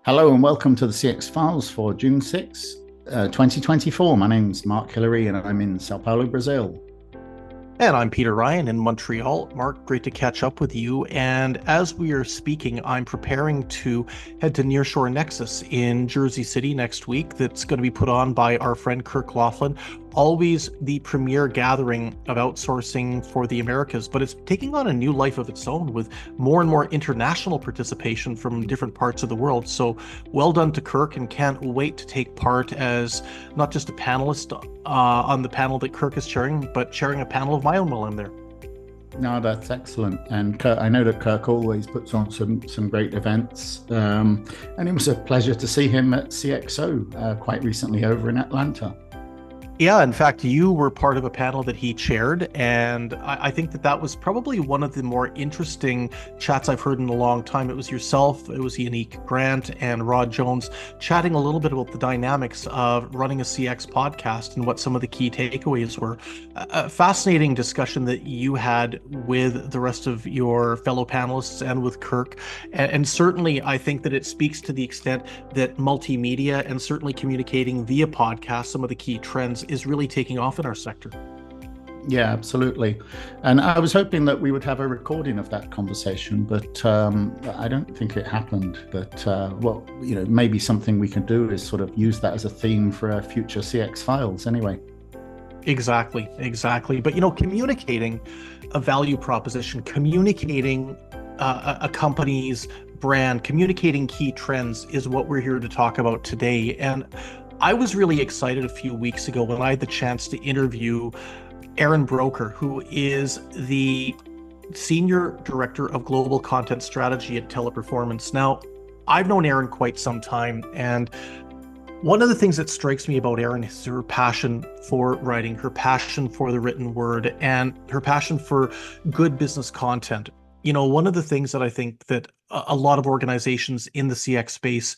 Hello and welcome to the CX Files for June 6, 2024. My name's Mark Hillary and I'm in Sao Paulo, Brazil. And I'm Peter Ryan in Montreal. Mark, great to catch up with you. And as we are speaking, I'm preparing to head to Nearshore Nexus in Jersey City next week. That's going to be put on by our friend Kirk Laughlin. Always the premier gathering of outsourcing for the Americas, but it's taking on a new life of its own with more and more international participation from different parts of the world. So well done to Kirk, and can't wait to take part as not just a panelist on the panel that Kirk is chairing, but chairing a panel of my own while I'm there. No, that's excellent. And Kirk, I know that Kirk always puts on some great events. And it was a pleasure to see him at CXO quite recently over in Atlanta. Yeah, in fact, you were part of a panel that he chaired, and I think that was probably one of the more interesting chats I've heard in a long time. It was yourself, it was Yannick Grant, and Rod Jones chatting a little bit about the dynamics of running a CX podcast and what some of the key takeaways were. A fascinating discussion that you had with the rest of your fellow panelists and with Kirk, and certainly I think that it speaks to the extent that multimedia and certainly communicating via podcast, some of the key trends, is really taking off in our sector. Yeah, absolutely. And I was hoping that we would have a recording of that conversation, but I don't think it happened. But maybe something we can do is sort of use that as a theme for our future CX files anyway. Exactly. But, communicating a value proposition, communicating a company's brand, communicating key trends is what we're here to talk about today. And I was really excited a few weeks ago when I had the chance to interview Erin Broecker, who is the Senior Director of Global Content Strategy at Teleperformance. Now, I've known Erin quite some time, and one of the things that strikes me about Erin is her passion for writing, her passion for the written word, and her passion for good business content. One of the things that I think that a lot of organizations in the CX space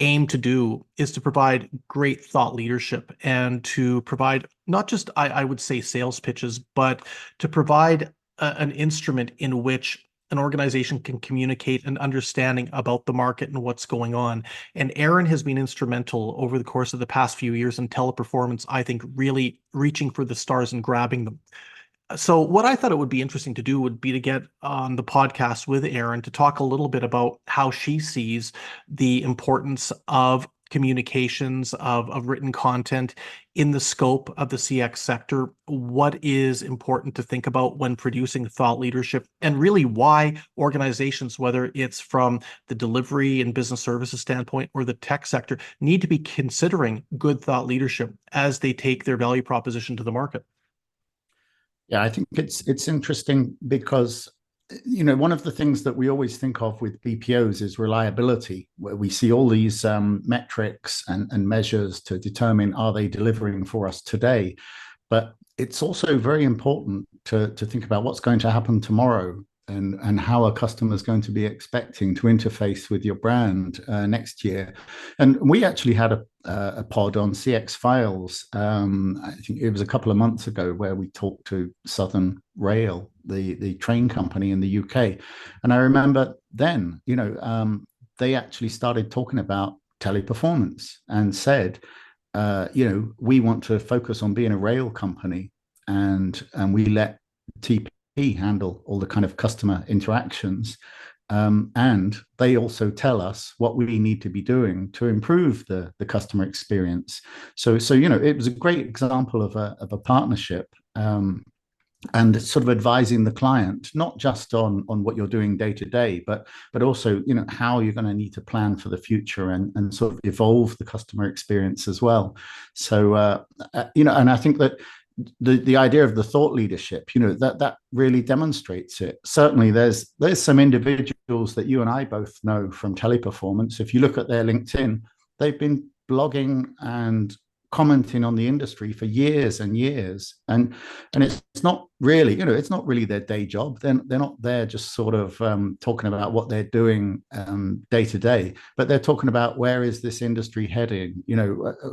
aim to do is to provide great thought leadership and to provide not just, I would say, sales pitches, but to provide an instrument in which an organization can communicate an understanding about the market and what's going on. And Erin has been instrumental over the course of the past few years in Teleperformance, I think, really reaching for the stars and grabbing them. So what I thought it would be interesting to do would be to get on the podcast with Erin to talk a little bit about how she sees the importance of communications, of written content in the scope of the CX sector, what is important to think about when producing thought leadership, and really why organizations, whether it's from the delivery and business services standpoint or the tech sector, need to be considering good thought leadership as they take their value proposition to the market. Yeah, I think it's interesting because one of the things that we always think of with BPOs is reliability, where we see all these metrics and measures to determine are they delivering for us today. But it's also very important to think about what's going to happen tomorrow and how a customer is going to be expecting to interface with your brand next year. And we actually had a pod on CX Files. I think it was a couple of months ago where we talked to Southern Rail, the train company in the UK. And I remember then, they actually started talking about Teleperformance and said, we want to focus on being a rail company, and we let TP handle all the kind of customer interactions. And they also tell us what we need to be doing to improve the customer experience. So it was a great example of a partnership, and sort of advising the client, not just on what you're doing day to day, but also, how you're going to need to plan for the future and sort of evolve the customer experience as well. So, and I think that the idea of the thought leadership, that really demonstrates it. Certainly there's some individuals that you and I both know from Teleperformance. If you look at their LinkedIn, they've been blogging and commenting on the industry for years and years, and it's not really their day job. They're not there just sort of talking about what they're doing day to day, but they're talking about where is this industry heading,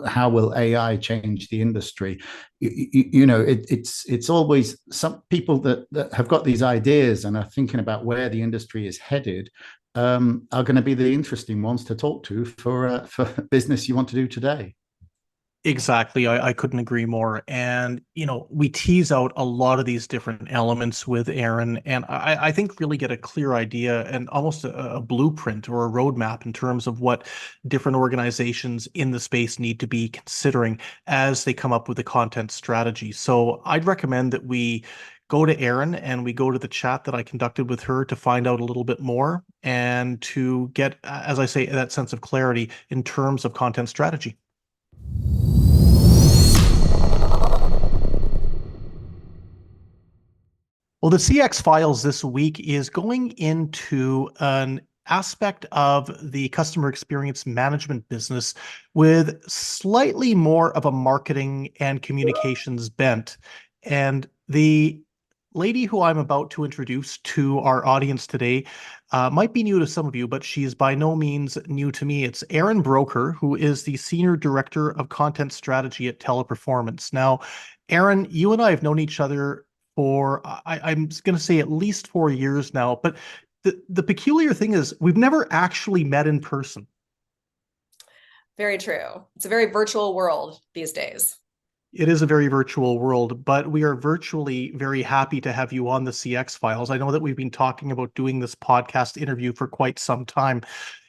how will AI change the industry. It's always some people that have got these ideas and are thinking about where the industry is headed, are going to be the interesting ones to talk to for business you want to do today. Exactly. I couldn't agree more. And, we tease out a lot of these different elements with Erin, and I think really get a clear idea and almost a blueprint or a roadmap in terms of what different organizations in the space need to be considering as they come up with a content strategy. So I'd recommend that we go to Erin and we go to the chat that I conducted with her to find out a little bit more and to get, as I say, that sense of clarity in terms of content strategy. Well, the CX Files this week is going into an aspect of the customer experience management business with slightly more of a marketing and communications bent. And the lady who I'm about to introduce to our audience today might be new to some of you, but she is by no means new to me. It's Erin Broecker, who is the Senior Director of Content Strategy at Teleperformance. Now, Erin, you and I have known each other for I'm going to say at least 4 years now. But the peculiar thing is we've never actually met in person. Very true. It's a very virtual world these days. It is a very virtual world, but we are virtually very happy to have you on the CX Files. I know that we've been talking about doing this podcast interview for quite some time.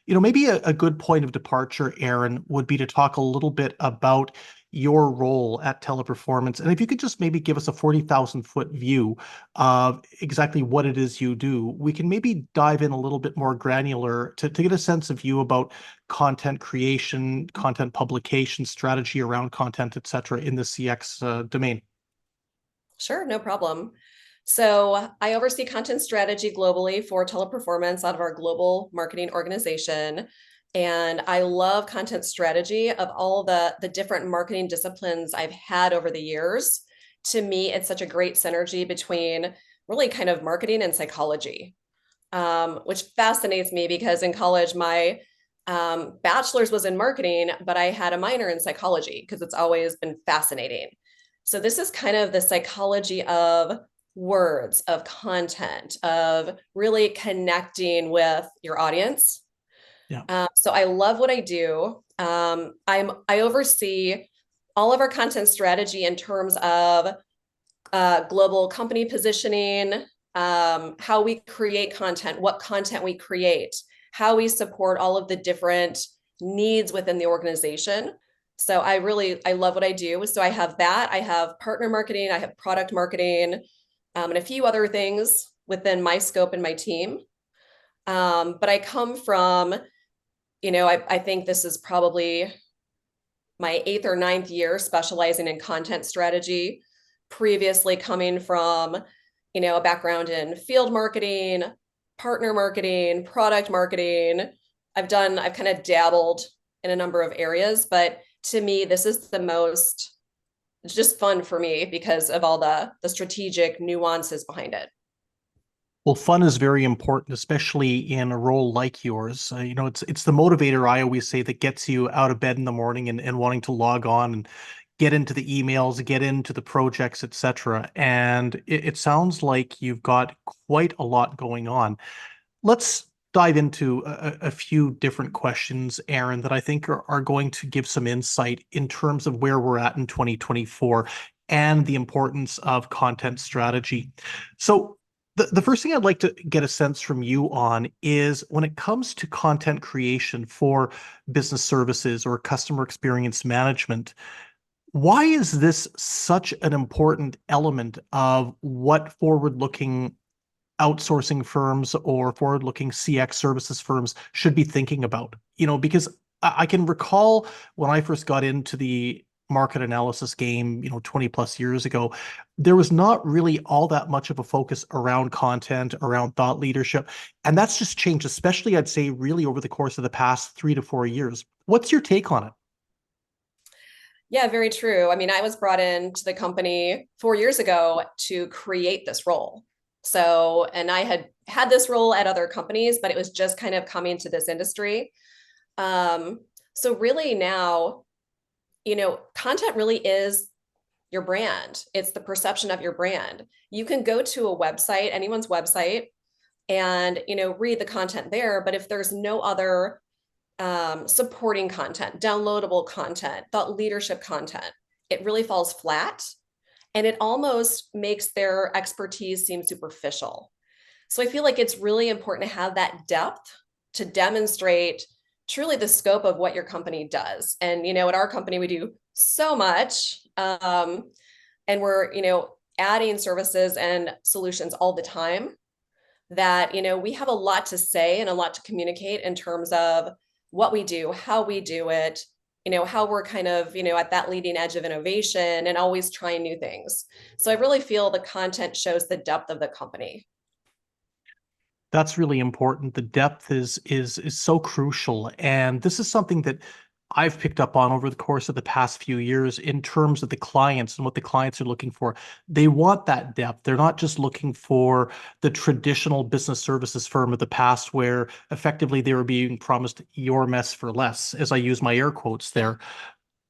Maybe a good point of departure, Erin, would be to talk a little bit about your role at Teleperformance. And if you could just maybe give us a 40,000-foot view of exactly what it is you do, we can maybe dive in a little bit more granular to get a sense of you about content creation, content publication, strategy around content, et cetera, in the CX domain. Sure, no problem. So I oversee content strategy globally for Teleperformance out of our global marketing organization. And I love content strategy of all the different marketing disciplines I've had over the years. To me, it's such a great synergy between really kind of marketing and psychology, which fascinates me because in college, my bachelor's was in marketing, but I had a minor in psychology because it's always been fascinating. So this is kind of the psychology of words, of content, of really connecting with your audience. Yeah. So I love what I do. I oversee all of our content strategy in terms of global company positioning, how we create content, what content we create, how we support all of the different needs within the organization. So I love what I do. So I have that. I have partner marketing, I have product marketing, and a few other things within my scope and my team. But I come from, I think this is probably my 8th or 9th year specializing in content strategy, previously coming from, a background in field marketing, partner marketing, product marketing. I've kind of dabbled in a number of areas, but to me, this is the most just fun for me because of all the strategic nuances behind it. Well, fun is very important, especially in a role like yours. It's the motivator, I always say, that gets you out of bed in the morning and wanting to log on and get into the emails, get into the projects, et cetera. And it sounds like you've got quite a lot going on. Let's dive into a few different questions, Erin, that I think are going to give some insight in terms of where we're at in 2024 and the importance of content strategy. So the first thing I'd like to get a sense from you on is when it comes to content creation for business services or customer experience management, why is this such an important element of what forward-looking outsourcing firms or forward-looking CX services firms should be thinking about? Because I can recall when I first got into the market analysis game, 20 plus years ago, there was not really all that much of a focus around content, around thought leadership. And that's just changed, especially I'd say really over the course of the past 3 to 4 years. What's your take on it? Yeah, very true. I mean, I was brought into the company 4 years ago to create this role. So, and I had this role at other companies, but it was just kind of coming to this industry. So really now, content really is your brand. It's the perception of your brand. You can go to a website, anyone's website, and, read the content there. But if there's no other supporting content, downloadable content, thought leadership content, it really falls flat, and it almost makes their expertise seem superficial. So I feel like it's really important to have that depth to demonstrate truly the scope of what your company does. And, at our company, we do so much, and we're, adding services and solutions all the time that, we have a lot to say and a lot to communicate in terms of what we do, how we do it, how we're kind of, at that leading edge of innovation and always trying new things. So I really feel the content shows the depth of the company. That's really important. The depth is so crucial, and this is something that I've picked up on over the course of the past few years in terms of the clients and what the clients are looking for. They want that depth. They're not just looking for the traditional business services firm of the past where effectively they were being promised your mess for less, as I use my air quotes there.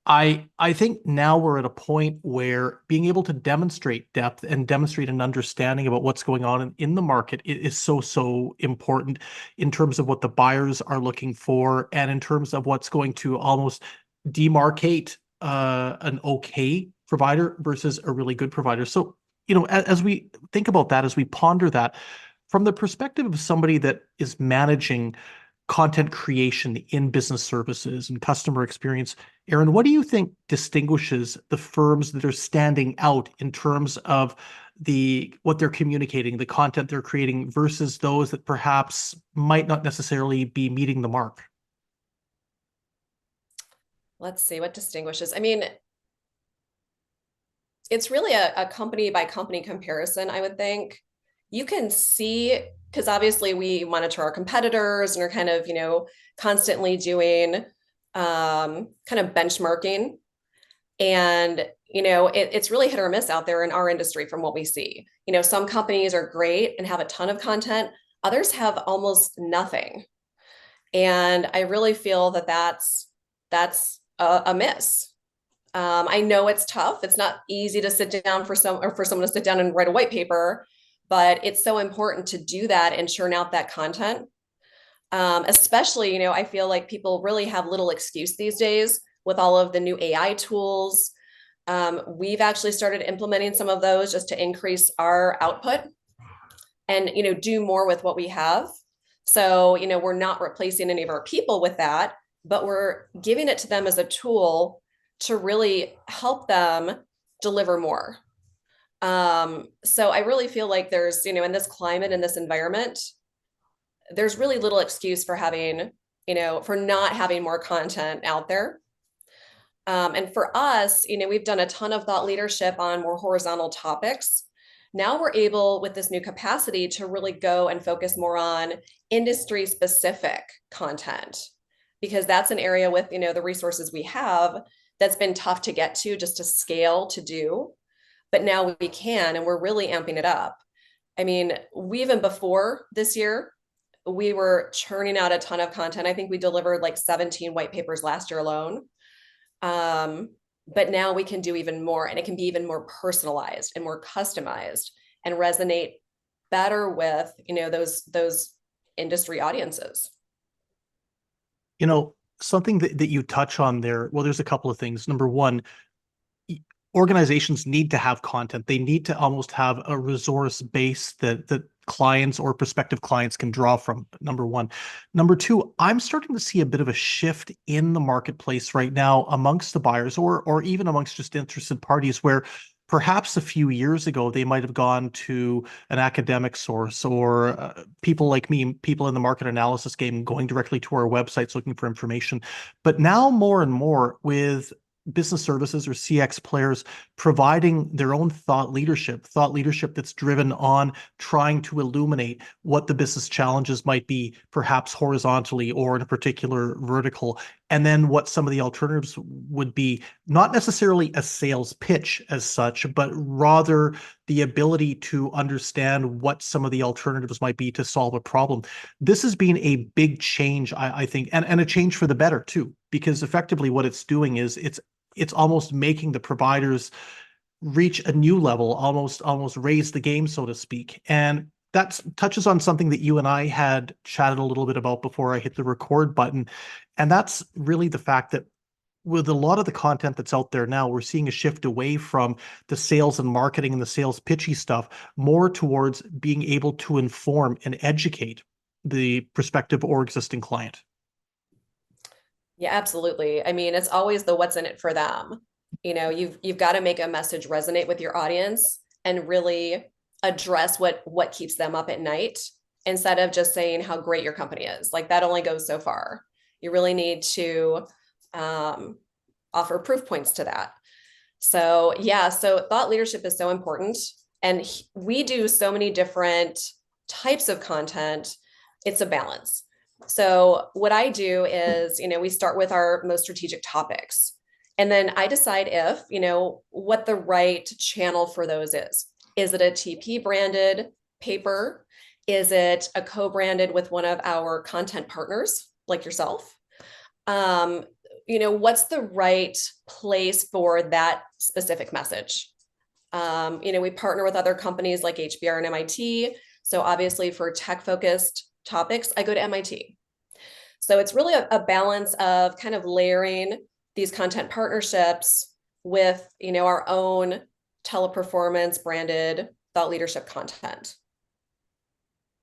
I think now we're at a point where being able to demonstrate depth and demonstrate an understanding about what's going on in the market is so important in terms of what the buyers are looking for and in terms of what's going to almost demarcate an okay provider versus a really good provider. So, as we think about that, as we ponder that, from the perspective of somebody that is managing content creation in business services and customer experience, Erin, what do you think distinguishes the firms that are standing out in terms of what they're communicating, the content they're creating, versus those that perhaps might not necessarily be meeting the mark? Let's see what distinguishes. I mean, it's really a company by company comparison, I would think. You can see, because obviously we monitor our competitors and are kind of, constantly doing kind of benchmarking. And, it's really hit or miss out there in our industry from what we see. Some companies are great and have a ton of content, others have almost nothing. And I really feel that that's a miss. I know it's tough. It's not easy to sit down for someone to sit down and write a white paper, but it's so important to do that and churn out that content. Especially, I feel like people really have little excuse these days with all of the new AI tools. We've actually started implementing some of those just to increase our output and, do more with what we have. So, we're not replacing any of our people with that, but we're giving it to them as a tool to really help them deliver more. So I really feel like there's, in this climate, in this environment, there's really little excuse for having, for not having more content out there. And for us, we've done a ton of thought leadership on more horizontal topics. Now we're able, with this new capacity, to really go and focus more on industry specific content, because that's an area with, the resources we have that's been tough to get to, just to scale to do. But now we can, and we're really amping it up. I mean, even before this year, we were churning out a ton of content. I think we delivered like 17 white papers last year alone. But now we can do even more, and it can be even more personalized and more customized and resonate better with, those industry audiences. Something that you touch on there, well, there's a couple of things. Number one, organizations need to have content. They need to almost have a resource base that clients or prospective clients can draw from, number one. Number two, I'm starting to see a bit of a shift in the marketplace right now amongst the buyers or even amongst just interested parties, where perhaps a few years ago, they might have gone to an academic source or people like me, people in the market analysis game, going directly to our websites looking for information. But now more and more with business services or CX players providing their own thought leadership that's driven on trying to illuminate what the business challenges might be, perhaps horizontally or in a particular vertical, and then what some of the alternatives would be, not necessarily a sales pitch as such, but rather the ability to understand what some of the alternatives might be to solve a problem. This has been a big change, I think, and a change for the better too, because effectively what it's doing is it's almost making the providers reach a new level, almost raise the game, so to speak. And that touches on something that you and I had chatted a little bit about before I hit the record button. And that's really the fact that with a lot of the content that's out there now, we're seeing a shift away from the sales and marketing and the sales pitchy stuff, more towards being able to inform and educate the prospective or existing client. Yeah, absolutely. I mean, it's always the what's in it for them. You've got to make a message resonate with your audience and really address what keeps them up at night instead of just saying how great your company is. Like that only goes so far. You really need to offer proof points to that. So yeah, so thought leadership is so important. And we do so many different types of content. It's a balance. So what I do is, we start with our most strategic topics. And then I decide if, what the right channel for those is. Is it a TP branded paper? Is it a co-branded with one of our content partners like yourself? What's the right place for that specific message? We partner with other companies like HBR and MIT. So obviously for tech focused topics, I go to MIT. So it's really a balance of kind of layering these content partnerships with, our own Teleperformance branded thought leadership content.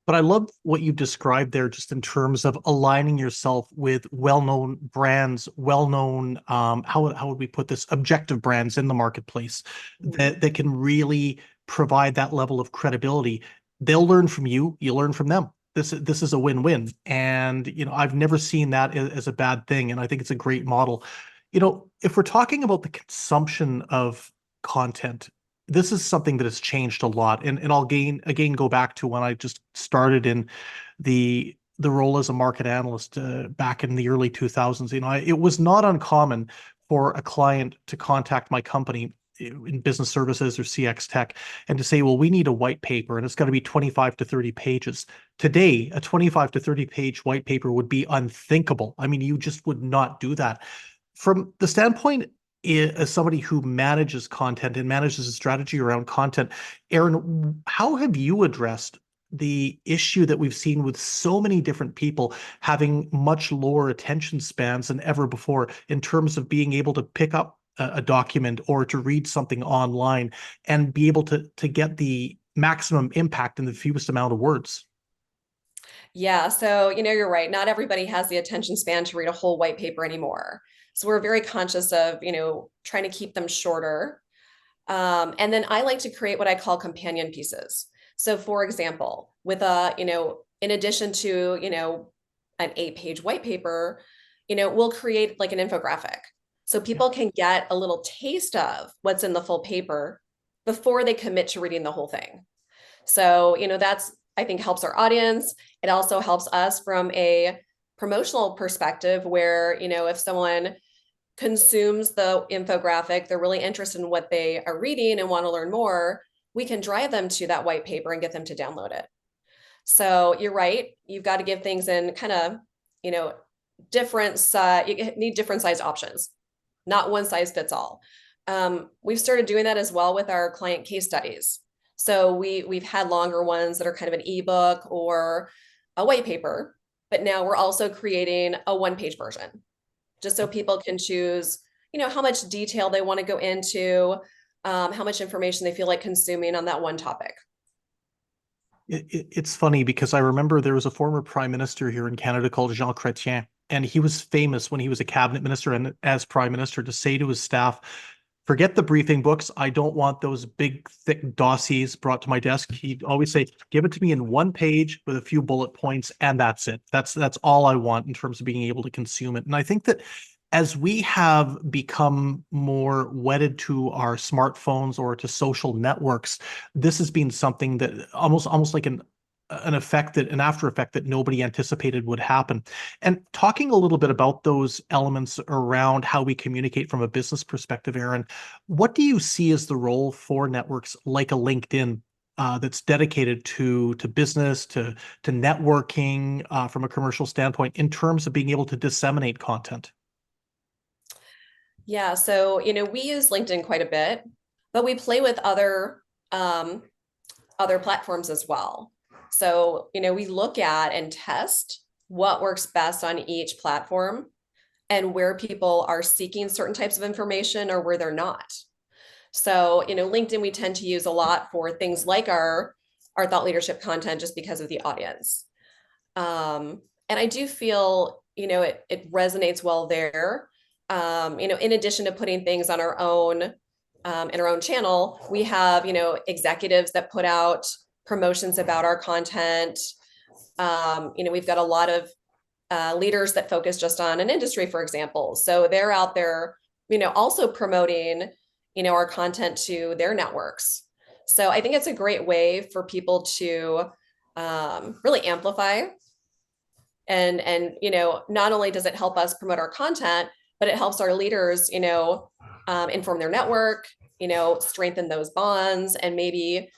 But I love what you described there, just in terms of aligning yourself with well-known brands, well-known, how would we put this, objective brands in the marketplace that can really provide that level of credibility. They'll learn from you, you learn from them. This is a win-win. And, I've never seen that as a bad thing. And I think it's a great model. If we're talking about the consumption of content, this is something that has changed a lot. And I'll again go back to when I just started in the role as a market analyst back in the early 2000s. It was not uncommon for a client to contact my company in business services or CX tech and to say, well, we need a white paper and it's got to be 25 to 30 pages. Today, a 25 to 30 page white paper would be unthinkable. I mean, you just would not do that. From the standpoint as somebody who manages content and manages a strategy around content, Erin, how have you addressed the issue that we've seen with so many different people having much lower attention spans than ever before in terms of being able to pick up a document or to read something online and be able to get the maximum impact in the fewest amount of words? Yeah, so you're right. Not everybody has the attention span to read a whole white paper anymore. So we're very conscious of, trying to keep them shorter. And then I like to create what I call companion pieces. So for example, with in addition to, an 8-page white paper, we'll create like an infographic. So people can get a little taste of what's in the full paper before they commit to reading the whole thing. So, that's, I think, helps our audience. It also helps us from a promotional perspective where, if someone consumes the infographic, they're really interested in what they are reading and want to learn more, we can drive them to that white paper and get them to download it. So you're right. You've got to give things in kind of, different, you need different size options, not one size fits all. We've started doing that as well with our client case studies. So we've had longer ones that are kind of an ebook or a white paper, but now we're also creating a 1-page version, just so people can choose, how much detail they want to go into, how much information they feel like consuming on that one topic. It's funny because I remember there was a former prime minister here in Canada called Jean Chrétien, and he was famous when he was a cabinet minister and as prime minister to say to his staff, forget the briefing books. I don't want those big, thick dossiers brought to my desk. He'd always say, give it to me in 1 page with a few bullet points, and that's it. That's all I want in terms of being able to consume it. And I think that as we have become more wedded to our smartphones or to social networks, this has been something that almost like an after effect that nobody anticipated would happen. And talking a little bit about those elements around how we communicate from a business perspective, Erin, what do you see as the role for networks like a LinkedIn that's dedicated to business, to networking from a commercial standpoint in terms of being able to disseminate content? Yeah, so we use LinkedIn quite a bit, but we play with other platforms as well. So, we look at and test what works best on each platform and where people are seeking certain types of information or where they're not. So, LinkedIn, we tend to use a lot for things like our thought leadership content just because of the audience. And I do feel, it resonates well there. In addition to putting things on our own, in our own channel, we have, executives that put out promotions about our content. We've got a lot of leaders that focus just on an industry, for example. So they're out there, also promoting, our content to their networks. So I think it's a great way for people to really amplify. And not only does it help us promote our content, but it helps our leaders, inform their network, strengthen those bonds, and maybe,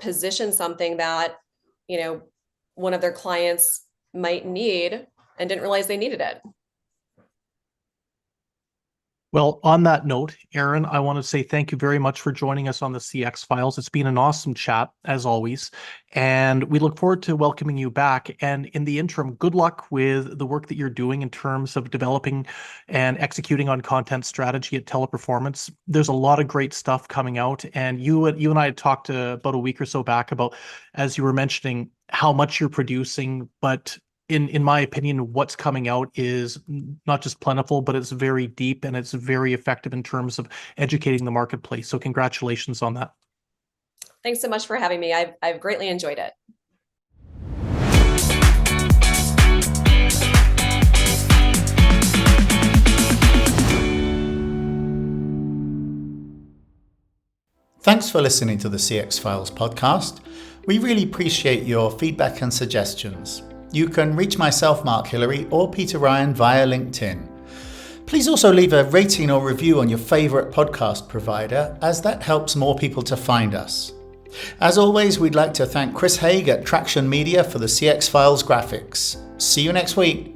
position something that, one of their clients might need and didn't realize they needed it. Well, on that note, Erin, I want to say thank you very much for joining us on the CX Files. It's been an awesome chat, as always, and we look forward to welcoming you back. And in the interim, good luck with the work that you're doing in terms of developing and executing on content strategy at Teleperformance. There's a lot of great stuff coming out, and you and I had talked about a week or so back about, as you were mentioning, how much you're producing, but in my opinion, what's coming out is not just plentiful, but it's very deep and it's very effective in terms of educating the marketplace. So congratulations on that. Thanks so much for having me. I've greatly enjoyed it. Thanks for listening to the CX Files podcast. We really appreciate your feedback and suggestions. You can reach myself, Mark Hillary, or Peter Ryan via LinkedIn. Please also leave a rating or review on your favourite podcast provider, as that helps more people to find us. As always, we'd like to thank Chris Haig at Traction Media for the CX Files graphics. See you next week.